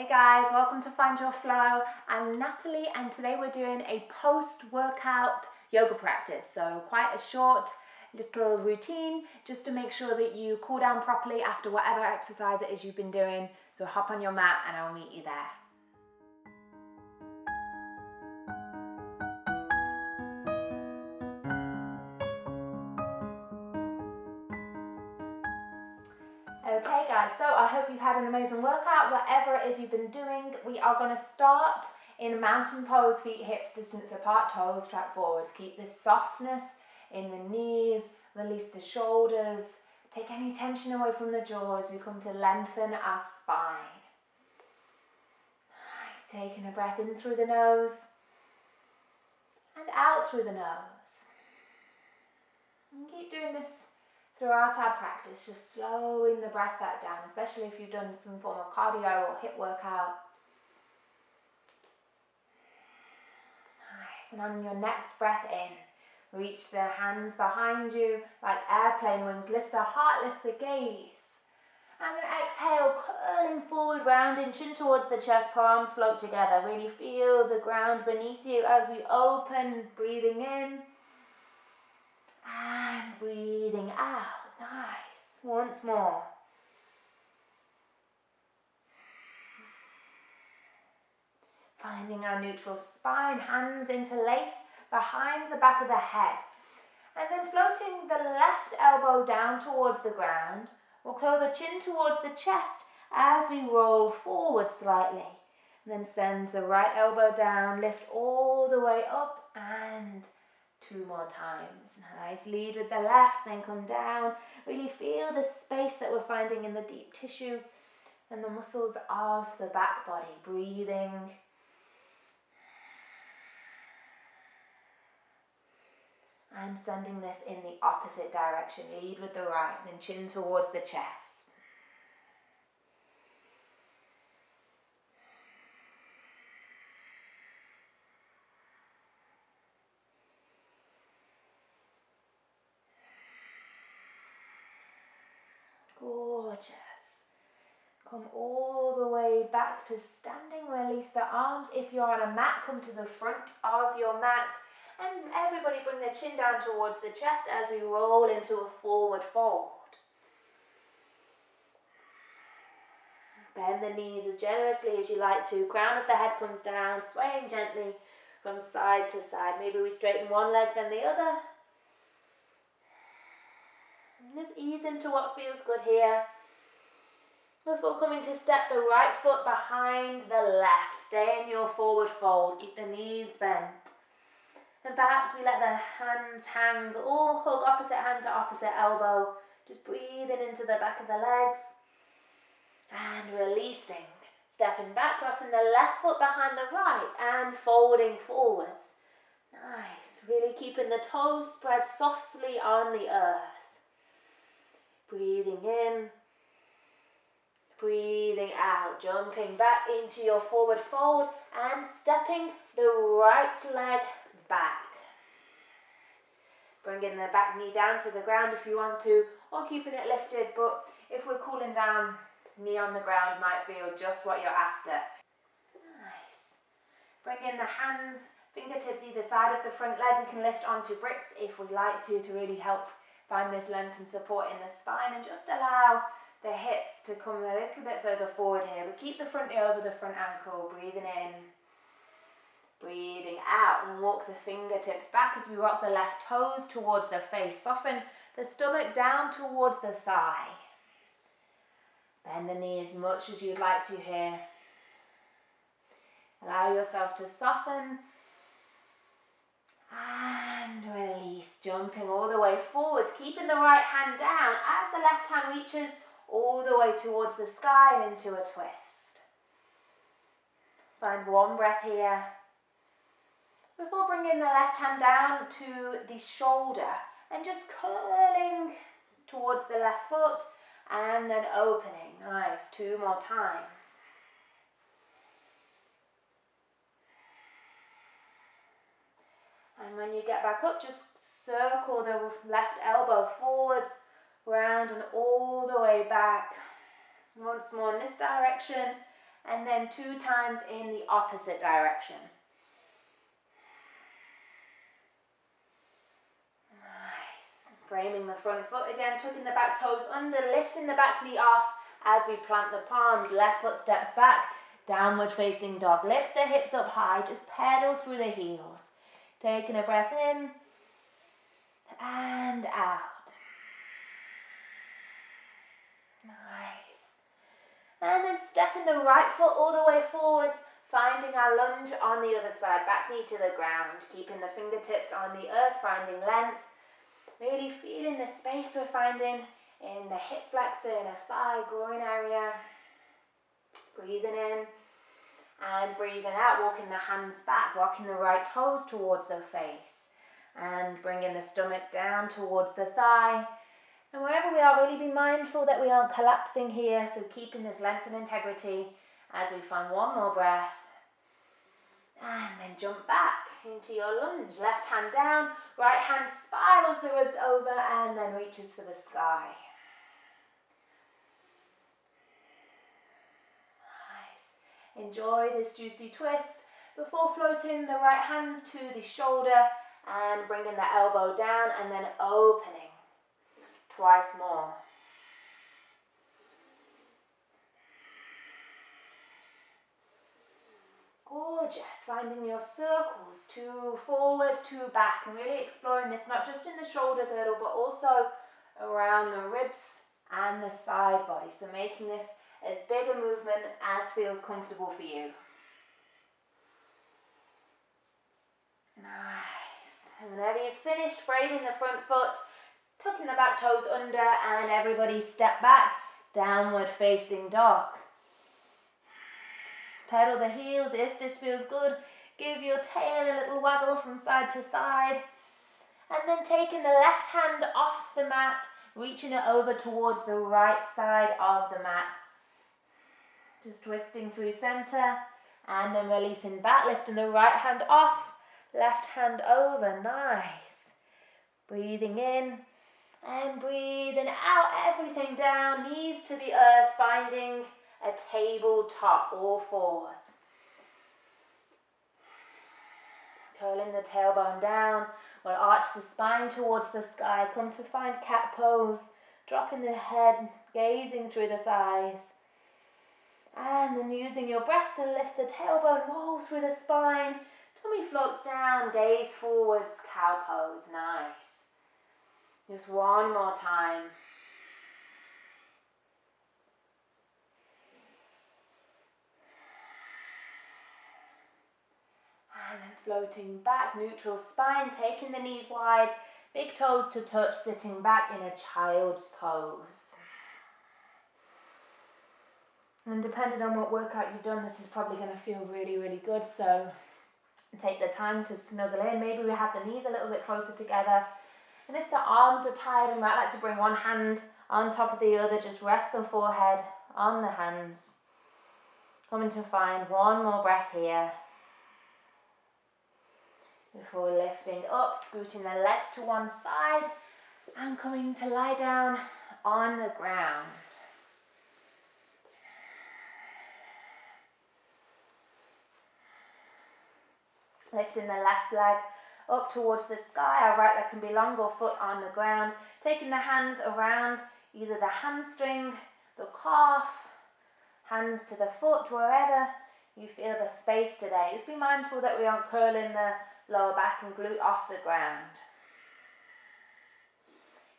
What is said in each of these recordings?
guys, welcome to Find Your Flow. I'm Natalie and today we're doing a post-workout yoga practice. So quite a short little routine just to make sure that you cool down properly after whatever exercise it is you've been doing. So hop on your mat and I'll meet you there. Okay guys, so I hope you've had an amazing workout, whatever it is you've been doing. We are going to start in mountain pose, feet hips distance apart, toes track forwards. Keep this softness in the knees, release the shoulders, take any tension away from the jaw as we come to lengthen our spine. Nice, taking a breath in through the nose and out through the nose. And keep doing this throughout our practice, just slowing the breath back down, especially if you've done some form of cardio or hip workout. Nice, and on your next breath in, reach the hands behind you like airplane wings, lift the heart, lift the gaze. And then exhale, curling forward, rounding, chin towards the chest, palms float together. Really feel the ground beneath you as we open, breathing in. And breathing out. Nice. Once more. Finding our neutral spine, hands interlace behind the back of the head. And then floating the left elbow down towards the ground. We'll curl the chin towards the chest as we roll forward slightly. And then send the right elbow down, lift all the way up and 2 more times. Nice, lead with the left, then come down. Really feel the space that we're finding in the deep tissue and the muscles of the back body. Breathing. And sending this in the opposite direction. Lead with the right, then chin towards the chest. Gorgeous. Come all the way back to standing. Release the arms. If you're on a mat, come to the front of your mat. And everybody bring their chin down towards the chest as we roll into a forward fold. Bend the knees as generously as you like to. Crown of the head comes down, swaying gently from side to side. Maybe we straighten one leg then the other. Just ease into what feels good here. Before coming to step the right foot behind the left. Stay in your forward fold. Keep the knees bent. And perhaps we let the hands hang or hug opposite hand to opposite elbow. Just breathing into the back of the legs. And releasing. Stepping back, crossing the left foot behind the right and folding forwards. Nice. Really keeping the toes spread softly on the earth. Breathing in, breathing out, jumping back into your forward fold and stepping the right leg back. Bringing the back knee down to the ground if you want to, or keeping it lifted, but if we're cooling down, knee on the ground might feel just what you're after. Nice. Bring in the hands, fingertips either side of the front leg. We can lift onto bricks if we like to really help find this length and support in the spine, and just allow the hips to come a little bit further forward here. But keep the front knee over the front ankle, breathing in, breathing out, and walk the fingertips back as we rock the left toes towards the face. Soften the stomach down towards the thigh. Bend the knee as much as you'd like to here. Allow yourself to soften. And release, jumping all the way forwards, keeping the right hand down as the left hand reaches all the way towards the sky and into a twist. Find one breath here. Before bringing the left hand down to the shoulder and just curling towards the left foot and then opening. Nice, 2 more times. And when you get back up, just circle the left elbow forwards, round and all the way back. Once more in this direction, and then 2 times in the opposite direction. Nice. Framing the front foot again, tucking the back toes under, lifting the back knee off as we plant the palms. Left foot steps back, downward facing dog. Lift the hips up high, just pedal through the heels. Taking a breath in and out. Nice. And then stepping the right foot all the way forwards, finding our lunge on the other side, back knee to the ground, keeping the fingertips on the earth, finding length, really feeling the space we're finding in the hip flexor, in a thigh, groin area. Breathing in and breathing out, walking the hands back, rocking the right toes towards the face, and bringing the stomach down towards the thigh. And wherever we are, really be mindful that we aren't collapsing here, so keeping this length and integrity as we find one more breath. And then jump back into your lunge. Left hand down, right hand spirals the ribs over and then reaches for the sky. Nice. Enjoy this juicy twist before floating the right hand to the shoulder and bringing the elbow down and then opening. Twice more. Gorgeous. Finding your circles, 2 forward, 2 back, and really exploring this not just in the shoulder girdle but also around the ribs and the side body. So making this as big a movement as feels comfortable for you. Nice. And whenever you've finished framing the front foot, tucking the back toes under, and everybody step back, downward facing dog. Pedal the heels if this feels good. Give your tail a little waggle from side to side. And then taking the left hand off the mat, reaching it over towards the right side of the mat. Just twisting through center, and then releasing back, lifting the right hand off, left hand over. Nice. Breathing in. And breathing out, everything down, knees to the earth, finding a tabletop, all fours. Curling the tailbone down, we'll arch the spine towards the sky, come to find cat pose, dropping the head, gazing through the thighs. And then using your breath to lift the tailbone, roll through the spine, tummy floats down, gaze forwards, cow pose. Nice. Just one more time. And then floating back, neutral spine, taking the knees wide, big toes to touch, sitting back in a child's pose. And depending on what workout you've done, this is probably going to feel really, really good. So take the time to snuggle in. Maybe we have the knees a little bit closer together. And if the arms are tired, we might like to bring one hand on top of the other, just rest the forehead on the hands. Coming to find one more breath here. Before lifting up, scooting the legs to one side and coming to lie down on the ground. Lifting the left leg up towards the sky, our right leg can be long or foot on the ground. Taking the hands around either the hamstring, the calf, hands to the foot, wherever you feel the space today. Just be mindful that we aren't curling the lower back and glute off the ground.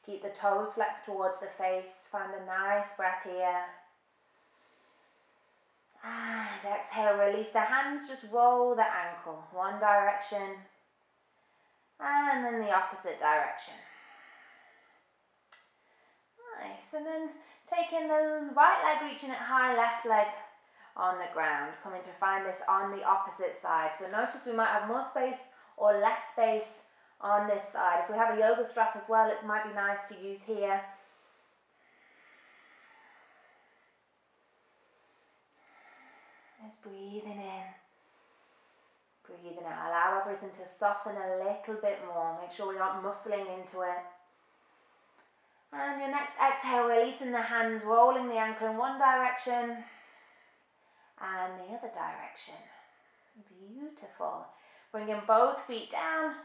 Keep the toes flexed towards the face. Find a nice breath here. And exhale, release the hands, just roll the ankle. One direction. And then the opposite direction. Nice. And then taking the right leg, reaching it high, left leg on the ground. Coming to find this on the opposite side. So notice we might have more space or less space on this side. If we have a yoga strap as well, it might be nice to use here. Just breathing in, breathing out. Allow everything to soften a little bit more. Make sure we aren't muscling into it. And your next exhale, releasing the hands, rolling the ankle in one direction. and the other direction. Beautiful. Bringing both feet down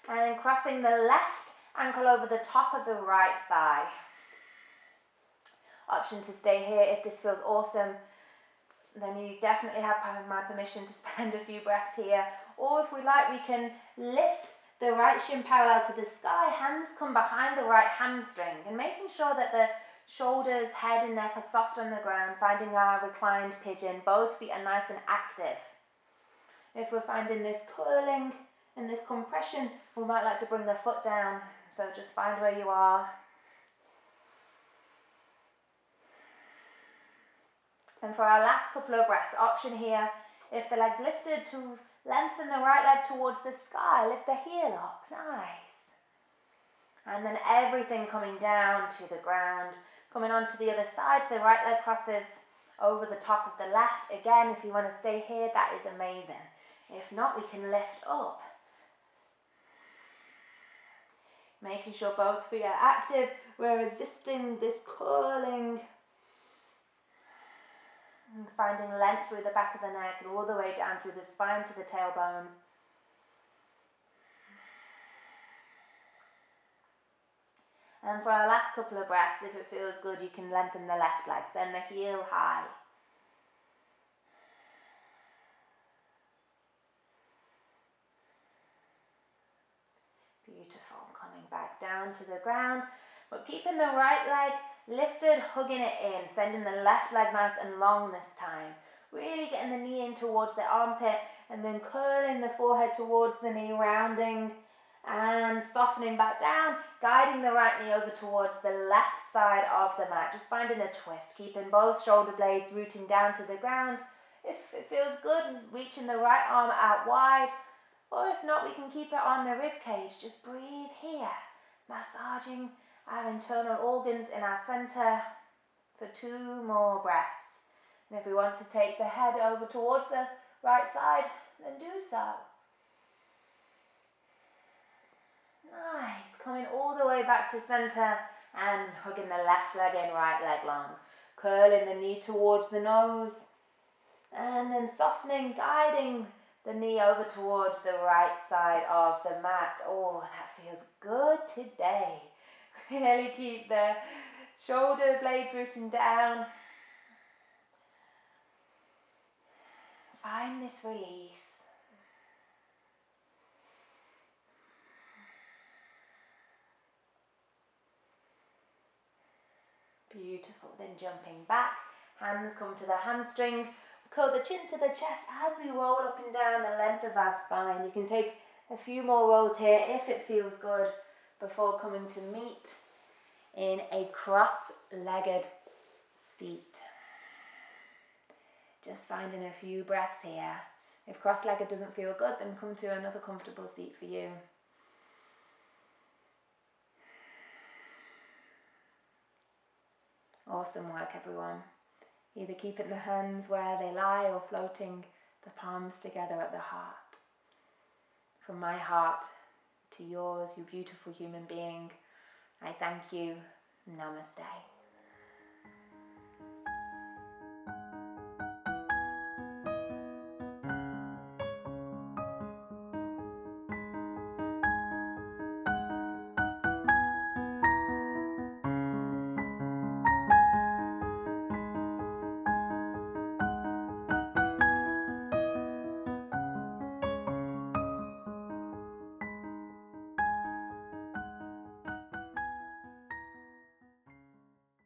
and then crossing the left ankle over the top of the right thigh. Option to stay here if this feels awesome. Then you definitely have my permission to spend a few breaths here. Or if we like, we can lift the right shin parallel to the sky, hands come behind the right hamstring, and making sure that the shoulders, head and neck are soft on the ground, finding our reclined pigeon. Both feet are nice and active. If we're finding this curling and this compression, we might like to bring the foot down. So just find where you are. And for our last couple of breaths, option here, if the leg's lifted, to lengthen the right leg towards the sky, lift the heel up, nice. And then everything coming down to the ground, coming onto the other side, so right leg crosses over the top of the left. Again, if you want to stay here, that is amazing. If not, we can lift up. Making sure both feet are active, we're resisting this curling. And finding length through the back of the neck and all the way down through the spine to the tailbone. And for our last couple of breaths, if it feels good, you can lengthen the left leg. Send the heel high. Beautiful. Coming back down to the ground. But keeping the right leg lifted, hugging it in, sending the left leg nice and long this time. Really getting the knee in towards the armpit and then curling the forehead towards the knee, rounding and softening back down, guiding the right knee over towards the left side of the mat. Just finding a twist, keeping both shoulder blades rooting down to the ground. If it feels good, reaching the right arm out wide, or if not, we can keep it on the rib cage. Just breathe here, massaging our internal organs in our center for 2 more breaths. And if we want to take the head over towards the right side, then do so. Nice. Coming all the way back to center and hugging the left leg in, right leg long. Curling the knee towards the nose and then softening, guiding the knee over towards the right side of the mat. Oh, that feels good today. Really keep the shoulder blades rooting down. Find this release. Beautiful. Then jumping back, hands come to the hamstring. Curl the chin to the chest as we roll up and down the length of our spine. You can take a few more rolls here if it feels good before coming to meet in a cross-legged seat. Just finding a few breaths here. If cross-legged doesn't feel good, then come to another comfortable seat for you. Awesome work, everyone. Either keeping the hands where they lie or floating the palms together at the heart. From my heart to yours, you beautiful human being, I thank you. Namaste.